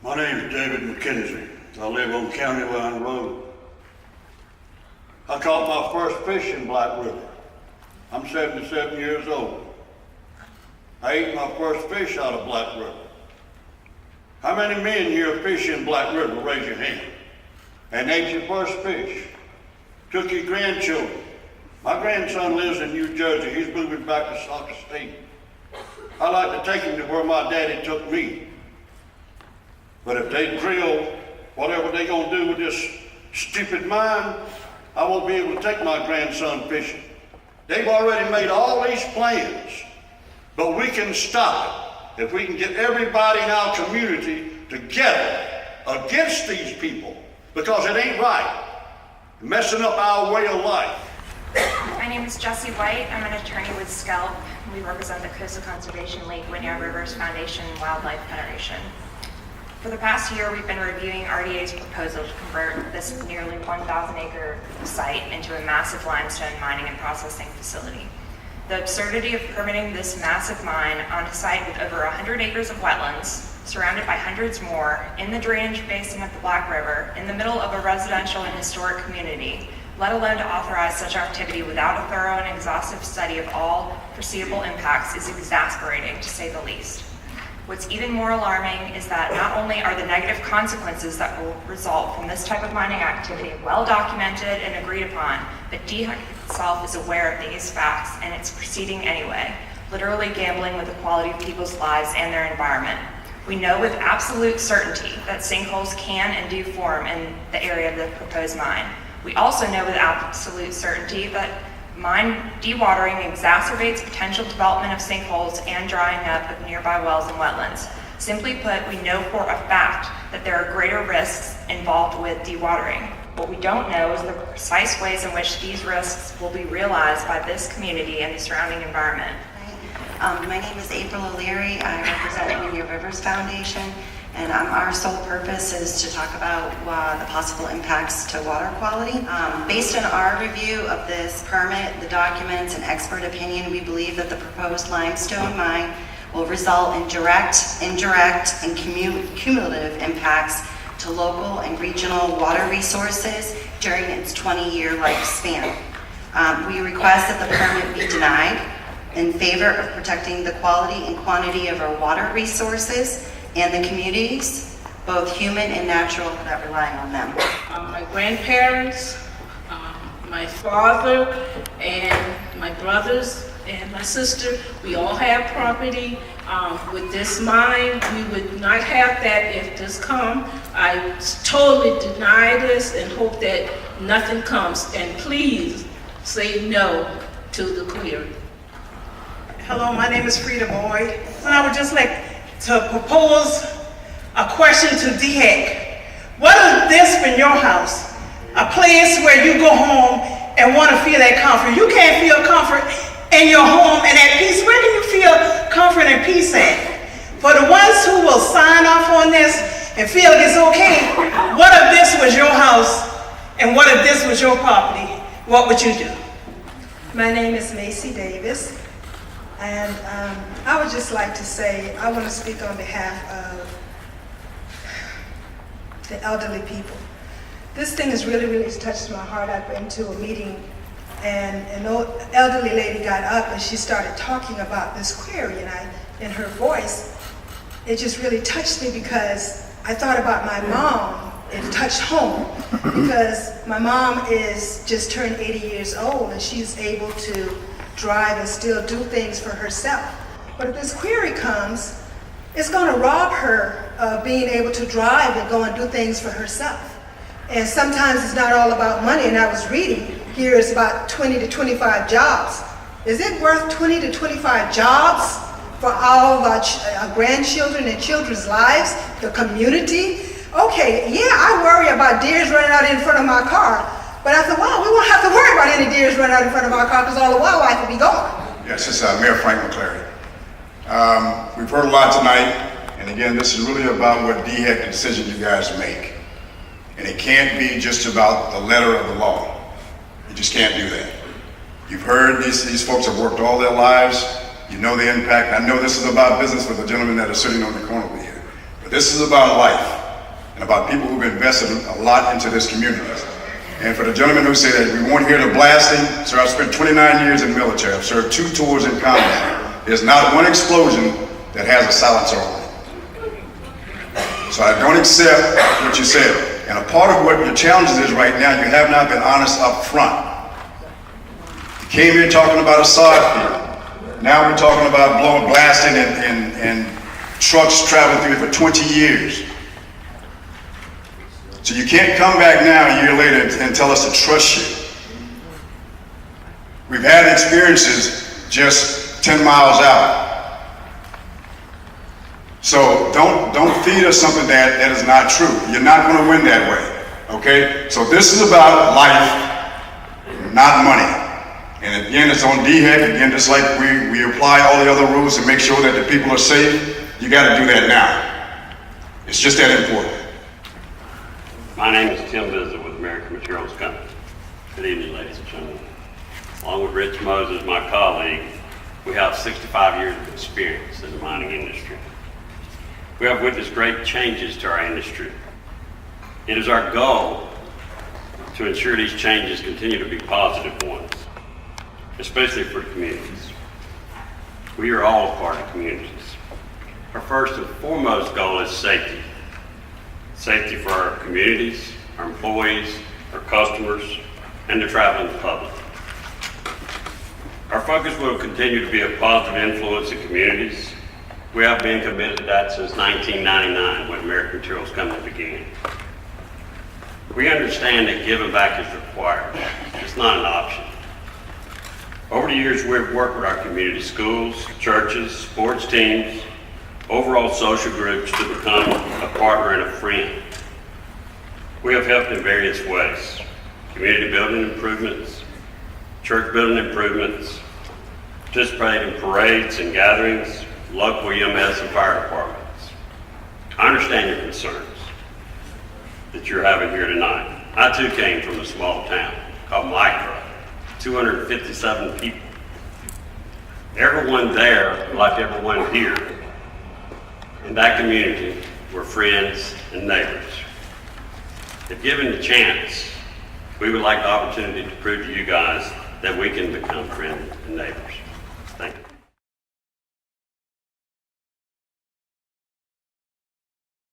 My name is David McKenzie. I live on County Line Road. I caught my first fish in Black River. I'm 77 years old. I ate my first fish out of Black River. How many men here fish in Black River? Raise your hand. And ate your first fish. Took your grandchildren. My grandson lives in New Jersey. He's moving back to Sauk State. I like to take him to where my daddy took me. But if they drill whatever they're gonna do with this stupid mine, I won't be able to take my grandson fishing. They've already made all these plans, but we can stop it if we can get everybody in our community together against these people, because it ain't right. Messing up our way of life. My name is Jessie White. I'm an attorney with SCELP. We represent the Coastal Conservation League, Winyard Rivers Foundation, and Wildlife Federation. For the past year, we've been reviewing RDA's proposal to convert this nearly 1,000-acre site into a massive limestone mining and processing facility. The absurdity of permitting this massive mine on a site with over 100 acres of wetlands, surrounded by hundreds more, in the drainage basin of the Black River, in the middle of a residential and historic community, let alone to authorize such activity without a thorough and exhaustive study of all foreseeable impacts, is exasperating, to say the least. What's even more alarming is that not only are the negative consequences that will result from this type of mining activity well documented and agreed upon, but DHEC itself is aware of these facts and it's proceeding anyway, literally gambling with the quality of people's lives and their environment. We know with absolute certainty that sinkholes can and do form in the area of the proposed mine. We also know with absolute certainty that mine dewatering exacerbates potential development of sinkholes and drying up of nearby wells and wetlands. Simply put, we know for a fact that there are greater risks involved with dewatering. What we don't know is the precise ways in which these risks will be realized by this community and the surrounding environment. My name is Rita OLeary. I represent the Winyard Rivers Foundation, and our sole purpose is to talk about the possible impacts to water quality. Based on our review of this permit, the documents, and expert opinion, we believe that the proposed limestone mine will result in direct, indirect, and cumulative impacts to local and regional water resources during its 20-year lifespan. We request that the permit be denied in favor of protecting the quality and quantity of our water resources and the communities, both human and natural, that rely on them. My grandparents, my father, and my brothers and my sister, we all have property. With this mine, we would not have that if this come. I totally deny this and hope that nothing comes. And please say no to the Cleary. Hello, my name is Rita Boyd, and I would just like to propose a question to DHEC. What is this in your house? A place where you go home and want to feel that comfort. You can't feel comfort in your home and at peace. Where can you feel comfort and peace at? For the ones who will sign off on this and feel it's okay, what if this was your house and what if this was your property? What would you do? My name is Maci Davis, and I would just like to say, I want to speak on behalf of the elderly people. This thing has really touched my heart. I've been to a meeting and an elderly lady got up and she started talking about this query, and in her voice, it just really touched me because I thought about my mom. It touched home because my mom is just turned 80 years old and she's able to drive and still do things for herself. But if this query comes, it's going to rob her of being able to drive and go and do things for herself. And sometimes it's not all about money, and I was reading, here it's about 20 to 25 jobs. Is it worth 20 to 25 jobs for all of our grandchildren and children's lives, the community? Okay, yeah, I worry about deers running out in front of my car, but I thought, wow, we won't have to worry about any deers running out in front of our car because all the wildlife will be gone. Yes, this is Mayor Frank McCleary. We've heard a lot tonight, and again, this is really about what DHEC, the decision you guys make. And it can't be just about the letter of the law. You just can't do that. You've heard these folks have worked all their lives. You know the impact. I know this is about business for the gentlemen that are sitting on the corner over here, but this is about life. and about people who've invested a lot into this community. And for the gentleman who said that we weren't here to blasting, sir, I've spent 29 years in the military. I've served 2 tours in combat. There's not one explosion that has a silencer on it. So I don't accept what you said. And a part of what your challenges is right now, you have not been honest up front. You came here talking about a sod field. Now we're talking about blasting and trucks traveling through it for 20 years. So you can't come back now a year later and tell us to trust you. We've had experiences just 10 miles out. So don't feed us something that is not true. You're not going to win that way, okay? So this is about life, not money. And again, it's on DHEC. Again, just like we apply all the other rules to make sure that the people are safe, you got to do that now. It's just that important. My name is Tim Bizzle with American Materials Company. Good evening, ladies and gentlemen. Along with Rich Moses, my colleague, we have 65 years of experience in the mining industry. We have witnessed great changes to our industry. It is our goal to ensure these changes continue to be positive ones, especially for communities. We are all a part of communities. Our first and foremost goal is safety. Safety for our communities, our employees, our customers, and the traveling public. Our focus will continue to be a positive influence in communities. We have been committed to that since 1999 when American Materials Company began. We understand that giving back is required. It's not an option. Over the years, we've worked with our community schools, churches, sports teams, overall social groups to become a partner and a friend. We have helped in various ways: community building improvements, church building improvements, participate in parades and gatherings, local EMS and fire departments. I understand your concerns that you're having here tonight. I too came from a small town called Micro, 257 people. Everyone there, like everyone here, in that community were friends and neighbors. If given the chance, we would like the opportunity to prove to you guys that we can become friends and neighbors.